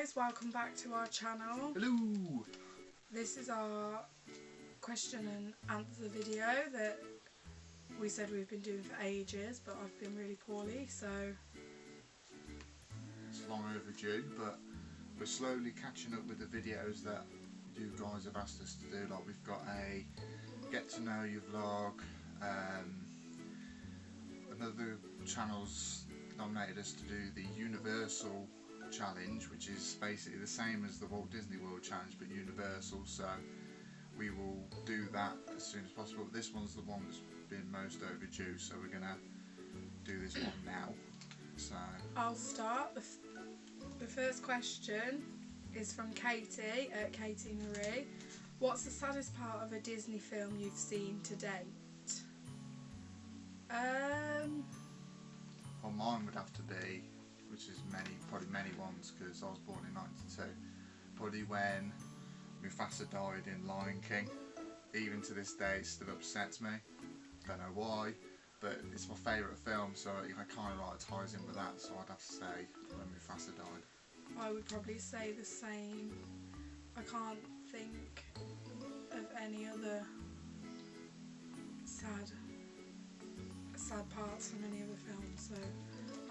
guys, welcome back to our channel. Hello! This is our question and answer video that we said we've been doing for ages, but I've been really poorly, so it's long overdue, but we're slowly catching up with the videos that you guys have asked us to do. Like, we've got a get to know you vlog, another channel's nominated us to do the Universal challenge, which is basically the same as the Walt Disney World challenge but Universal, so we will do that as soon as possible. But this one's the one that's been most overdue, so we're gonna do this one now. So I'll start. The first question is from Katie at Katie Marie. What's the saddest part of a Disney film you've seen to date? Well, mine would have to be, which is probably many ones, because I was born in '92, probably when Mufasa died in Lion King. Even to this day it still upsets me, don't know why, but it's my favourite film, so it kind of like ties in with that, so I'd have to say when Mufasa died. I would probably say the same. I can't think of any other sad parts from any other film, so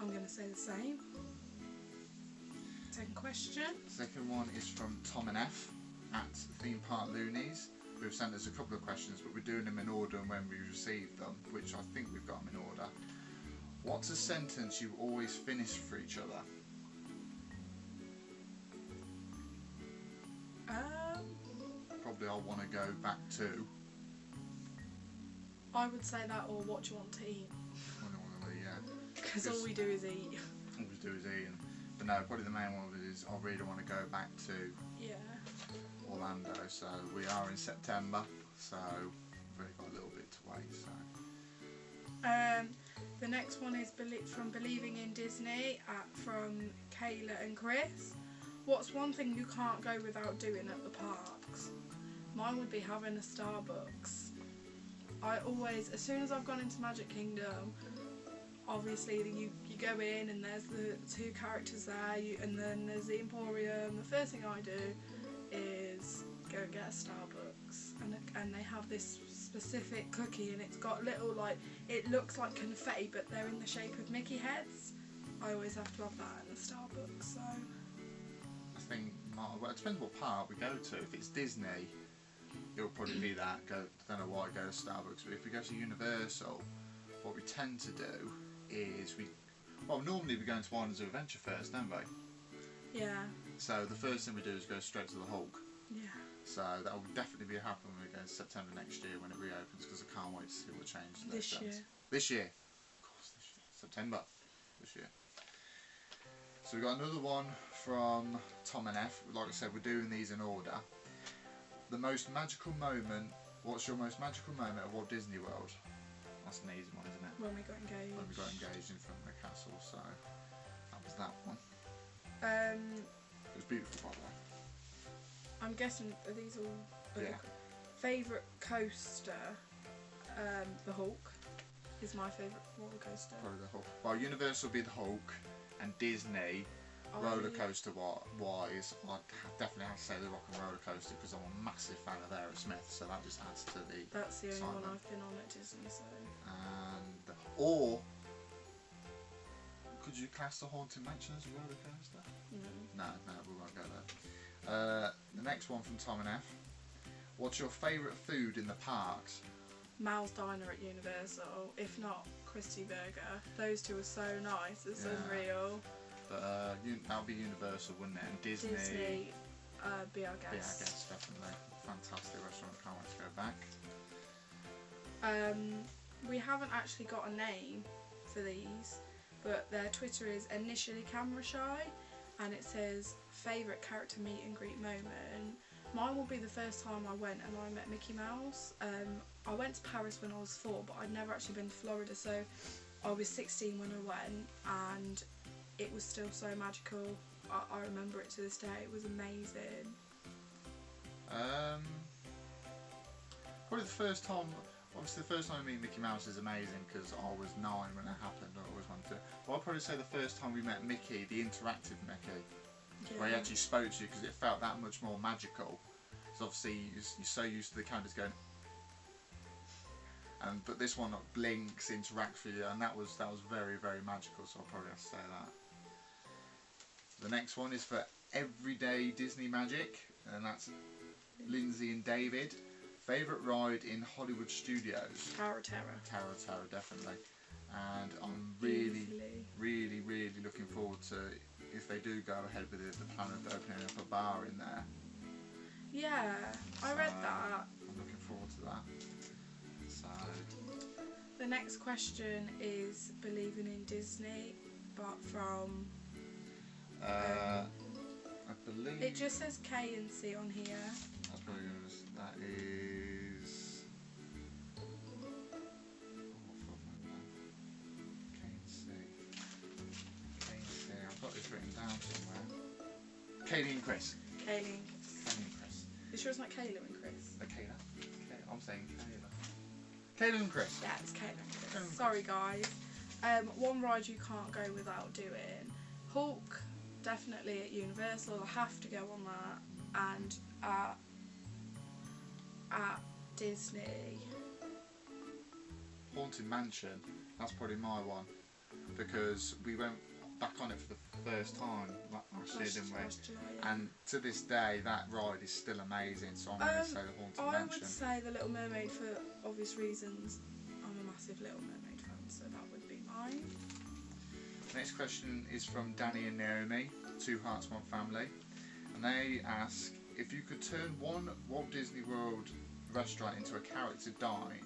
I'm going to say the same. Second question. Second one is from Tom and F at Theme Park Loonies, who've sent us a couple of questions, but we're doing them in order and when we received them, which I think we've got them in order. What's a sentence you always finish for each other? Probably I want to go back to. I would say that, or what do you want to eat? Yeah. Because all we do is eat. All we do is eat. But no, probably the main one is I really want to go back to Orlando. So we are in September, so we've only got a little bit to wait. So. The next one is from Believing in Disney from Kayla and Chris. What's one thing you can't go without doing at the parks? Mine would be having a Starbucks. I always, as soon as I've gone into Magic Kingdom, obviously you go in and there's the two characters there, and then there's the Emporium. The first thing I do is go get a Starbucks, and they have this specific cookie, and it's got little, like, it looks like confetti, but they're in the shape of Mickey heads. I always have to have that in the Starbucks. So I think, well, it depends what park we go to. If it's Disney, it'll probably be that. I don't know why I go to Starbucks, but if we go to Universal, what we tend to do is normally we go into Islands of Adventure first, don't we? Yeah. So the first thing we do is go straight to the Hulk. Yeah. So that will definitely be happening when we go in September next year when it reopens, because I can't wait to see what changes. This year. This year. Of course, this year. September. This year. So we've got another one from Tom and F. Like I said, we're doing these in order. The most magical moment. What's your most magical moment at Walt Disney World? That's an easy one, isn't it? When we got engaged. When we got engaged in front of the castle, so that was that one. It was beautiful, by the way. I'm guessing, are these all? Yeah. Favourite coaster? The Hulk is my favourite roller coaster. Probably the Hulk. Well, Universal will be the Hulk, and Disney roller coaster wise, I'd definitely have to say the Rock and Roller Coaster, because I'm a massive fan of Aerosmith, so that just adds to the. That's the only one I've been on at Disney, so. And or could you class the Haunted Mansion as a roller coaster? No, we won't go there. The next one from Tom and F. What's your favourite food in the parks? Mal's Diner at Universal, if not Christie Burger. Those two are so nice, it's unreal. But that would be Universal, wouldn't it? And Disney. Be our guest. Be our guest, definitely. Fantastic restaurant, can't wait to go back. We haven't actually got a name for these, but their Twitter is InitiallyCameraShy, and it says favourite character meet and greet moment. Mine will be the first time I went and I met Mickey Mouse. I went to Paris when I was 4, but I'd never actually been to Florida, so I was 16 when I went, and it was still so magical. I remember it to this day. It was amazing. Probably the first time. Obviously, the first time I meet Mickey Mouse is amazing because I was 9 when it happened. I always wanted to. Well, I'd probably say the first time we met Mickey, the interactive Mickey. where he actually spoke to you, because it felt that much more magical. So obviously you're so used to the characters going, but this one blinks, interacts with you, and that was very, very magical. So I'll probably have to say that. The next one is for everyday Disney magic, and that's Lindsay and David. Favourite ride in Hollywood Studios? Tower of Terror. Tower of Terror, definitely. And I'm really, really, really looking forward to, if they do go ahead with it, the plan of opening up a bar in there. Yeah, I read that. I'm looking forward to that. So the next question is believing in Disney, but from I believe it just says K and C on here. That's probably that is. I've got this written down somewhere. Kayla and Chris. Kayla. Kayla and Chris. You sure it's not Kayla and Chris? Kayla. I'm saying Kayla. Kayla and Chris. Yeah, it's Kayla and Chris. Kayla and Sorry, guys. One ride you can't go without doing. Hulk, definitely at Universal. I have to go on that. And at Disney. Haunted Mansion. That's probably my one, because we went back on it for the first time last year, didn't we? Yeah. And to this day, that ride is still amazing. So I'm going to say the Haunted I Mansion. would say the Little Mermaid for obvious reasons. I'm a massive Little Mermaid fan, so that would be mine. Next question is from Danny and Naomi, Two Hearts, One Family, and they ask, if you could turn one Walt Disney World restaurant into a character dine,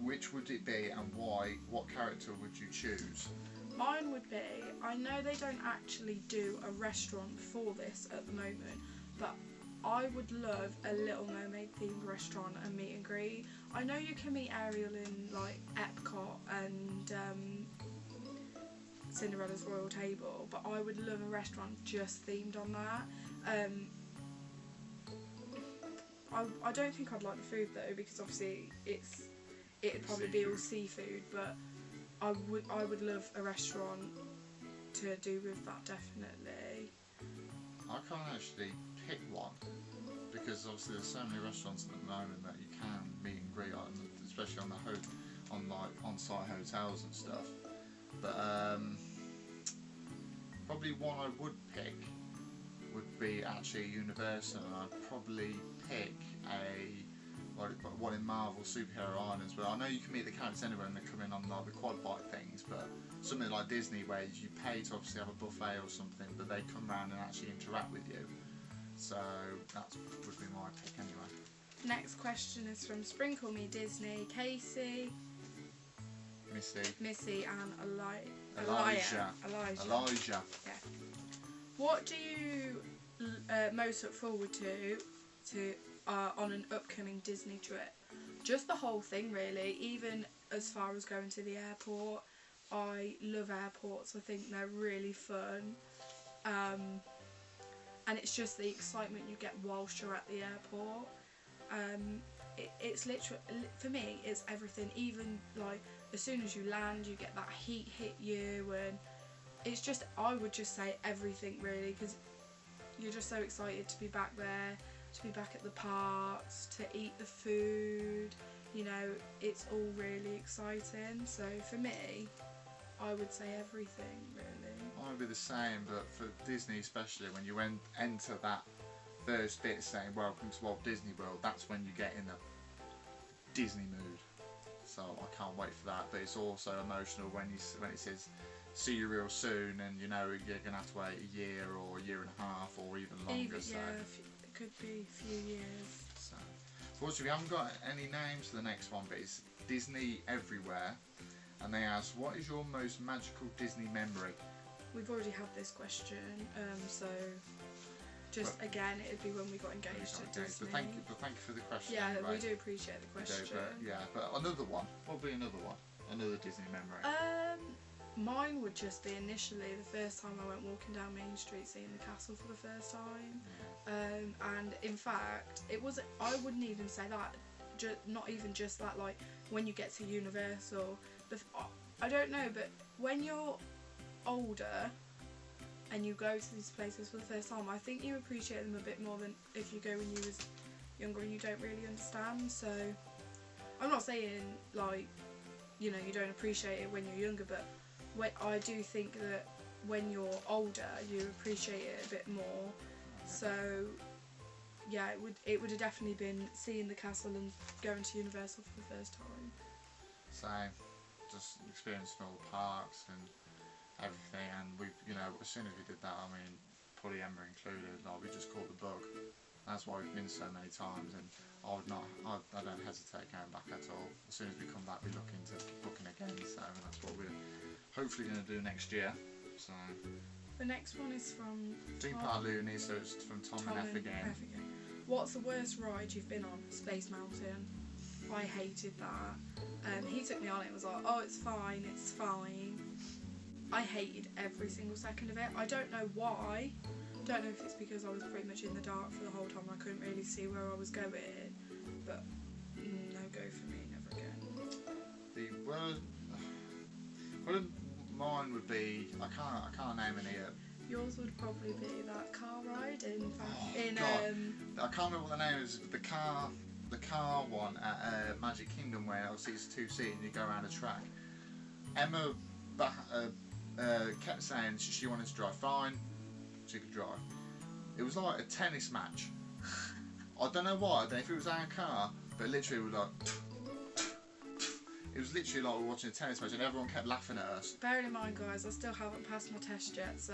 which would it be and why? What character would you choose? Mine would be, I know they don't actually do a restaurant for this at the moment, but I would love a Little Mermaid themed restaurant and meet and greet. I know you can meet Ariel in like Epcot and Cinderella's Royal Table, but I would love a restaurant just themed on that. I don't think I'd like the food though, because obviously it'd probably be all seafood, but I would love a restaurant to do with that, definitely. I can't actually pick one, because obviously there's so many restaurants at the moment that you can meet and greet on, especially on on-site hotels and stuff. But probably one I would pick would be actually Universal, and I'd probably pick one in Marvel Superhero Islands, but I know you can meet the characters anywhere and they come in on like the quad bike things, but something like Disney where you pay to obviously have a buffet or something, but they come around and actually interact with you. So that would be my pick anyway. Next question is from Sprinkle Me Disney, Casey, Missy and Elijah. Yeah. What do you most look forward to on an upcoming Disney trip? Just the whole thing really, even as far as going to the airport. I love airports, I think they're really fun, and it's just the excitement you get whilst you're at the airport. It's literally, for me, it's everything. Even like as soon as you land, you get that heat hit you, and it's just, I would just say everything really, because you're just so excited to be back there, to be back at the parks, to eat the food, you know, it's all really exciting. So for me, I would say everything really. I would be the same, but for Disney especially, when you enter that first bit saying welcome to Walt Disney World, that's when you get in the Disney mood. So I can't wait for that, but it's also emotional when it says see you real soon, and you know you're going to have to wait a year or a year and a half or even longer. It could be a few years. So fortunately we haven't got any names for the next one, but it's Disney Everywhere, and they ask, what is your most magical Disney memory? We've already had this question, so just again, it'd be when we got engaged at Disney. But thank you for the question. Yeah, anyway. we do appreciate the question. But another one. What would be another one? Another Disney memory. Mine would just be initially the first time I went walking down Main Street, seeing the castle for the first time. And in fact, I wouldn't even say that. Not even just that. Like when you get to Universal, I don't know, but when you're older, and you go to these places for the first time, I think you appreciate them a bit more than if you go when you was younger and you don't really understand. So I'm not saying like, you know, you don't appreciate it when you're younger, but I do think that when you're older you appreciate it a bit more. So yeah, it would have definitely been seeing the castle and going to Universal for the first time. Same, just experiencing all the parks and everything, and we, you know, as soon as we did that, I mean, Polly Emma included, like, we just caught the bug. That's why we've been so many times, and I don't hesitate going back at all. As soon as we come back, we look into booking again, so that's what we're hopefully going to do next year. So the next one is from Theme Park Looney, so it's from Tom and F again. What's the worst ride you've been on? Space Mountain. I hated that. He took me on it and was like, oh, it's fine, it's fine. I hated every single second of it. I don't know why. Don't know if it's because I was pretty much in the dark for the whole time. I couldn't really see where I was going, but no go for me, never again. The worst, well, mine would be, I can't name any yet. Yours would probably be that car ride in I can't remember what the name is. The car one at Magic Kingdom, where obviously it's 2-seat and you go around a track. Emma kept saying she wanted to drive. Fine, she could drive. It was like a tennis match. I don't know why. I don't know if it was our car, but literally it was like. It was literally like we were watching a tennis match, and everyone kept laughing at us. Bearing in mind, guys, I still haven't passed my test yet, so.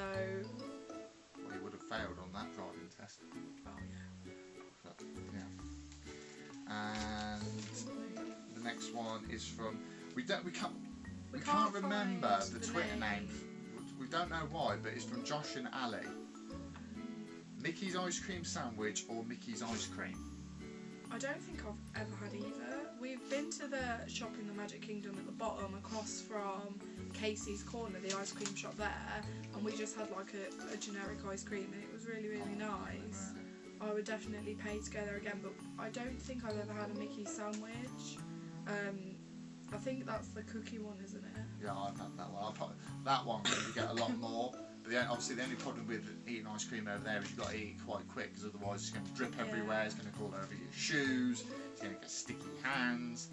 Well, you would have failed on that driving test. Oh yeah. But, yeah. And the next one is from we can't remember the Twitter name. We don't know why, but it's from Josh and Ali. Mickey's ice cream sandwich or Mickey's ice cream? I don't think I've ever had either. We've been to the shop in the Magic Kingdom at the bottom, across from Casey's Corner, the ice cream shop there, and we just had like a generic ice cream, and it was really, really nice. I would definitely pay to go there again, but I don't think I've ever had a Mickey sandwich. I think that's the cookie one, isn't it? Yeah, I've had that one. That one you get a lot more. But obviously the only problem with eating ice cream over there is you've got to eat it quite quick, because otherwise it's going to drip everywhere, it's going to go all over your shoes, it's going to get sticky hands,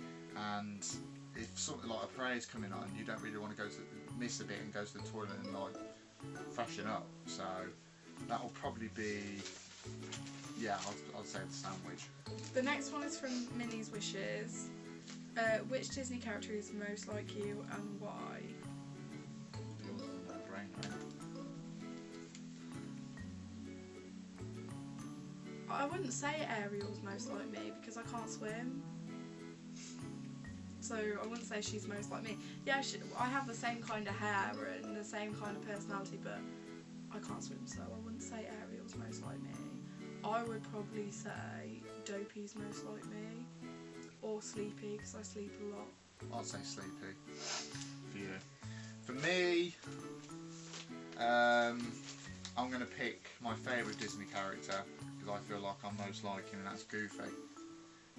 and if something like a parade's coming on, you don't really want to miss a bit and go to the toilet and like freshen up. So that will probably be, yeah, I'd say the sandwich. The next one is from Minnie Wishes. Which Disney character is most like you and why? Yours is a no-brainer. I wouldn't say Ariel's most like me because I can't swim. So I wouldn't say she's most like me. Yeah, I have the same kind of hair and the same kind of personality, but I can't swim, so I wouldn't say Ariel's most like me. I would probably say Dopey's most like me. Or Sleepy, because I sleep a lot. I'd say Sleepy for you. For me, I'm going to pick my favourite Disney character, because I feel like I'm most like him, and that's Goofy.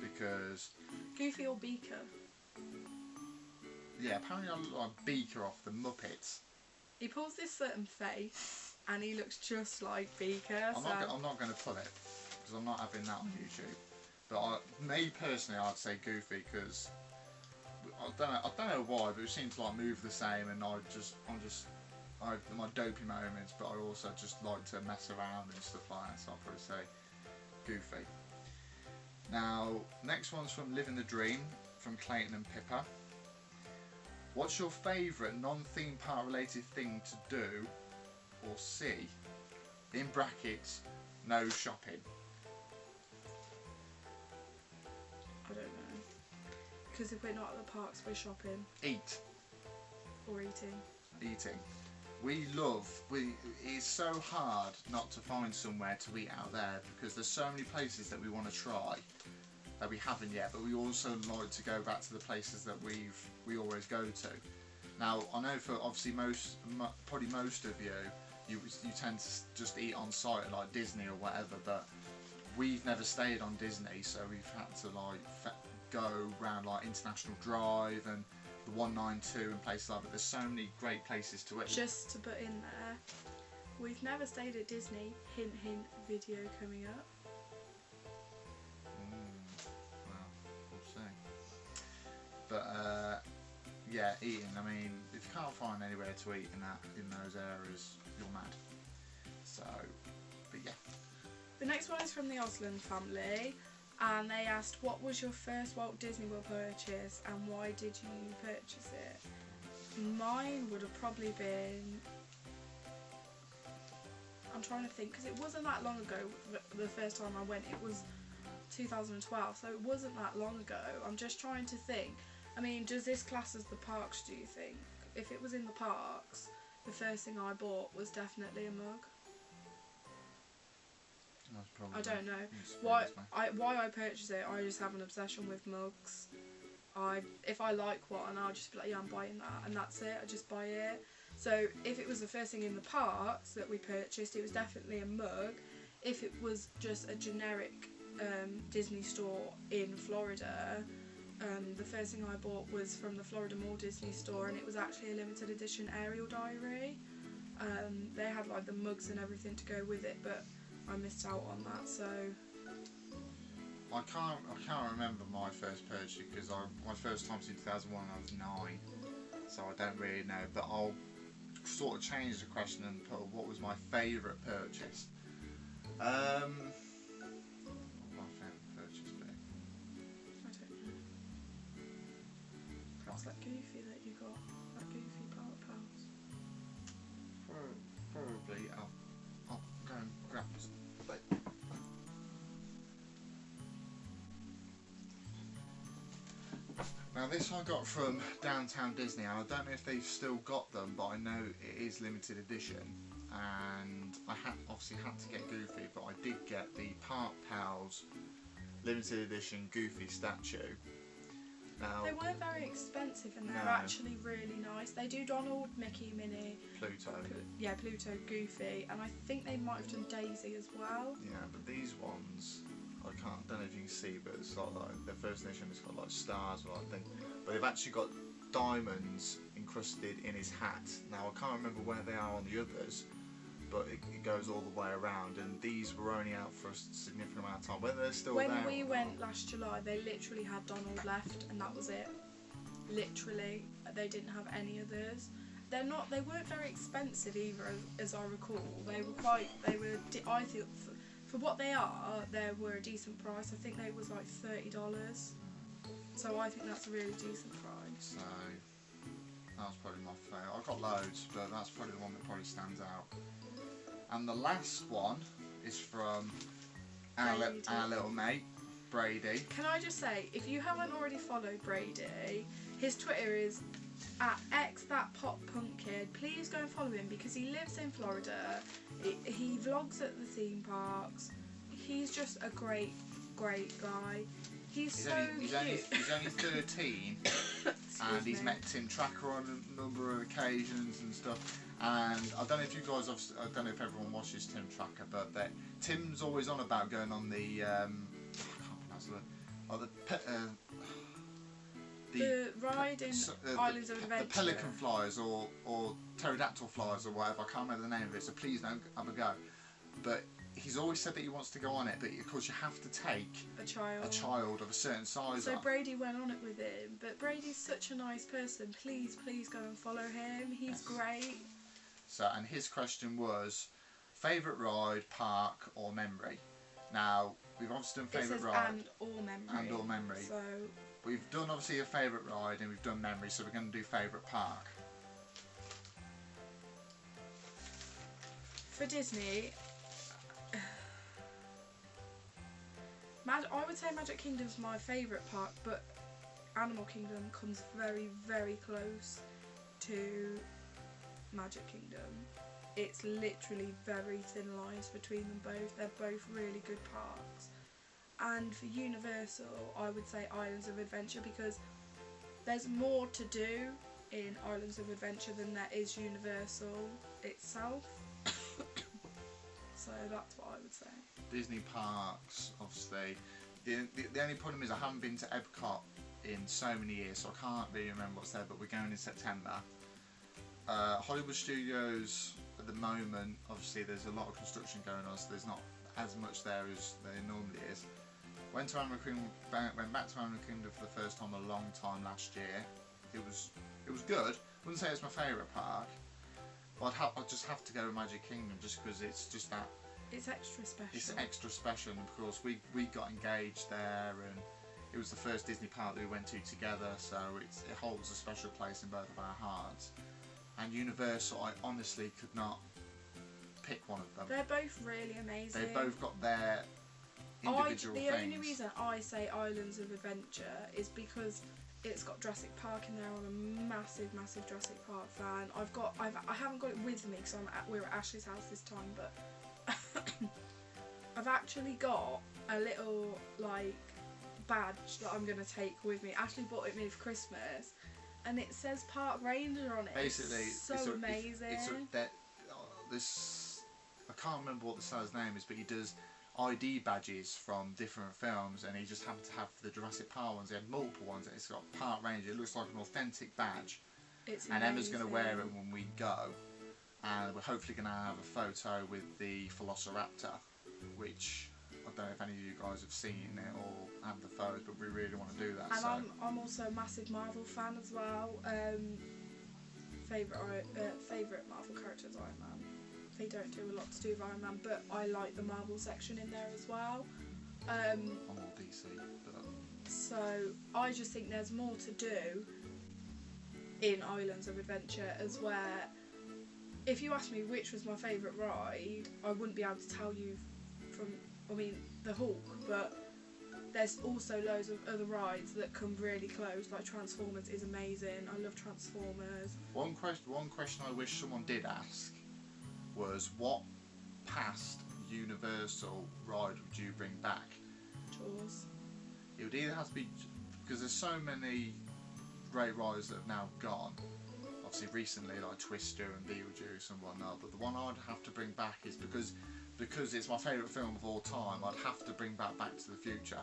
Because... Goofy or Beaker? Yeah, apparently I look like Beaker off the Muppets. He pulls this certain face, and he looks just like Beaker. I'm not going to pull it, because I'm not having that on YouTube. But me personally, I'd say Goofy, because I don't know why, but it seems to like move the same, and I have my dopey moments, but I also just like to mess around and stuff like that. So I'll probably say Goofy. Now, next one's from Living the Dream, from Clayton and Pippa. What's your favourite non-theme park related thing to do or see? In brackets, no shopping. I don't know. Because if we're not at the parks, we're shopping. Eat. Or eating. Eating. It's so hard not to find somewhere to eat out there, because there's so many places that we want to try that we haven't yet, but we also like to go back to the places that we always go to. Now, I know for obviously probably most of you tend to just eat on site at like Disney or whatever, but we've never stayed on Disney, so we've had to like go around like International Drive and the 192 and places like that. There's so many great places to eat. Just to put in there, We've never stayed at Disney. Hint, hint, video coming up. Well, we'll see. But yeah, eating. I mean, if you can't find anywhere to eat in those areas, you're mad. So, but yeah. The next one is from the Olsen Family, and they asked, what was your first Walt Disney World purchase and why did you purchase it? Mine would have probably been, I'm trying to think, because it wasn't that long ago. The first time I went, it was 2012, so it wasn't that long ago. I'm just trying to think. I mean, does this class as the parks, do you think? If it was in the parks, the first thing I bought was definitely a mug. That's probably I don't know why I purchase it. I just have an obsession with mugs. If I like one, I'll just be like, yeah, I'm buying that, and that's it. I just buy it. So if it was the first thing in the parks that we purchased, it was definitely a mug. If it was just a generic Disney store in Florida, the first thing I bought was from the Florida Mall Disney store, and it was actually a limited edition Ariel diary. They had like the mugs and everything to go with it, but I missed out on that. So I can't remember my first purchase because my first time was in 2001. I was 9, so I don't really know. But I'll sort of change the question and put what was my favourite purchase. What would my favourite purchase be? I don't know. Perhaps that Goofy that you got, that Goofy Power Pals. Probably. I'll go and grab some. Now this I got from Downtown Disney, and I don't know if they've still got them, but I know it is limited edition, and I obviously had to get Goofy, but I did get the Park Pals limited edition Goofy statue. Now, they weren't very expensive, and they're actually really nice. They do Donald, Mickey, Minnie, Pluto. Pluto, Goofy, and I think they might have done Daisy as well. Yeah, but these ones, don't know if you can see, but it's got like the first edition has got like stars or something, but they've actually got diamonds encrusted in his hat. Now I can't remember where they are on the others, but it goes all the way around, and these were only out for a significant amount of time. Whether they're still there. When we went last July, they literally had Donald left, and that was it. Literally, they didn't have any others. They weren't very expensive either, as I recall. I think for what they are, they were a decent price. I think they was like $30. So I think that's a really decent price. So that was probably my favourite. I've got loads, but that's probably the one that probably stands out. And the last one is from our little mate, Brady. Can I just say, if you haven't already followed Brady, his Twitter is @XThatPopPunkKid. Please go and follow him because he lives in Florida. He vlogs at the theme parks. He's just a great guy. He's only 13 and he's met Tim Tracker on a number of occasions and stuff. And I don't know if you guys, I don't know if everyone watches Tim Tracker, but Tim's always on about going on the I can't pronounce the ride in Islands of Adventure. The pelican flyers or pterodactyl flyers or whatever. I can't remember the name of it, so please don't have a go. But he's always said that he wants to go on it, but of course you have to take a child of a certain size. So Brady went on it with him, but Brady's such a nice person. Please go and follow him. He's great. So, and his question was, favourite ride, park or memory? Now, we've obviously done favourite ride. And or memory. So we've done obviously a favourite ride and we've done memory, so we're going to do favourite park. For Disney, I would say Magic Kingdom's my favourite park, but Animal Kingdom comes very, very close to Magic Kingdom. It's literally very thin lines between them both. They're both really good parks. And for Universal, I would say Islands of Adventure, because there's more to do in Islands of Adventure than there is Universal itself. So that's what I would say. Disney parks, obviously. The only problem is I haven't been to Epcot in so many years, so I can't really remember what's there, but we're going in September. Hollywood Studios at the moment, obviously there's a lot of construction going on, so there's not as much there as there normally is. Went back to Animal Kingdom for the first time a long time last year. It was good. Wouldn't say it's my favourite park, but I'd just have to go to Magic Kingdom just because it's just that. It's extra special. It's extra special, and of course we got engaged there, and it was the first Disney park that we went to together, so it holds a special place in both of our hearts. And Universal, I honestly could not pick one of them. They're both really amazing. They've both got their individual things. The only reason I say Islands of Adventure is because it's got Jurassic Park in there. I'm a massive Jurassic Park fan. I haven't got it with me because we're at Ashley's house this time, but I've actually got a little like badge that I'm gonna take with me. Ashley bought it me for Christmas, and it says Park Ranger on it. Basically, it's so amazing. I can't remember what the seller's name is, but he does ID badges from different films, and he just happened to have the Jurassic Park ones. He had multiple ones, and it's got Park Ranger. It looks like an authentic badge. It's and amazing. Emma's going to wear it when we go, and we're hopefully going to have a photo with the Velociraptor, which I don't know if any of you guys have seen it or have the photos, but we really want to do that. And I'm also a massive Marvel fan as well. Favourite Marvel character is Iron Man. They don't do a lot to do with Iron Man, but I like the Marvel section in there as well. I'm all DC, but so I just think there's more to do in Islands of Adventure, as where if you ask me which was my favourite ride, I wouldn't be able to tell you the Hulk, but there's also loads of other rides that come really close, like Transformers is amazing. I love Transformers. One question I wish someone did ask was, what past Universal ride would you bring back? Jaws. It would either have to be, because there's so many great rides that have now gone, obviously recently, like Twister and Beetlejuice and whatnot, but the one I'd have to bring back is because it's my favourite film of all time, I'd have to bring back Back to the Future.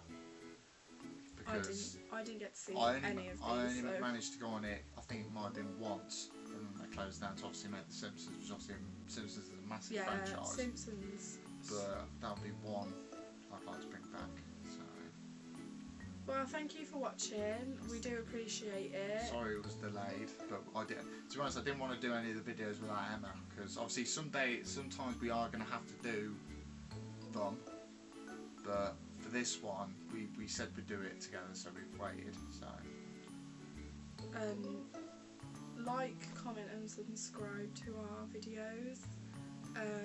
Because I didn't get to see any of these. I only managed to go on it, I think it might have been once, and then they closed down to obviously make The Simpsons, which obviously Simpsons is a massive franchise. Simpsons. But that would be one I'd like to bring back. So. Well, thank you for watching. We do appreciate it. Sorry it was delayed, but to be honest, I didn't want to do any of the videos without Emma, because obviously sometimes we are going to have to do them, but for this one we said we'd do it together, so we've waited. So like, comment and subscribe to our videos.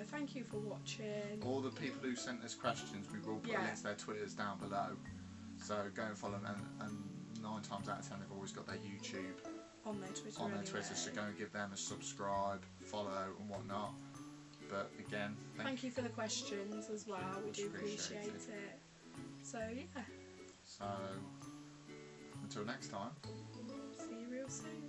Thank you for watching. All the people who sent us questions, we will put links to their Twitters down below, so go and follow them, and 9 times out of 10 they've always got their YouTube on their Twitter, so go and give them a subscribe, follow and whatnot. But again, thank you for the questions as well. We do appreciate it. So yeah. So until next time. See you real soon.